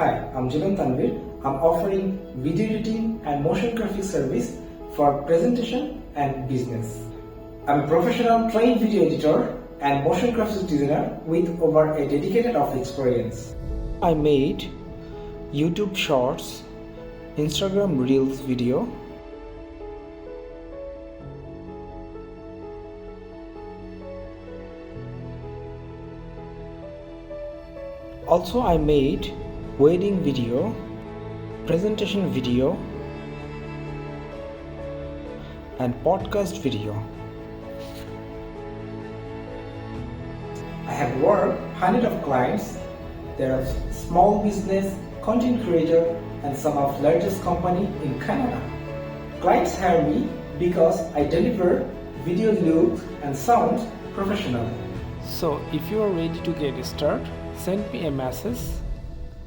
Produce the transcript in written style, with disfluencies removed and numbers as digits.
Hi, I'm Jivan Tanvir. I'm offering video editing and motion graphic service for presentation and business. I'm a professional trained video editor and motion graphics designer with over a decade of experience. I made YouTube Shorts, Instagram Reels video, also I made wedding video, presentation video and podcast video. I have worked hundreds of clients. There are small business, content creator and some of largest company in Canada. Clients hire me because I deliver video look and sound professionally. So if you are ready to get started, send me a message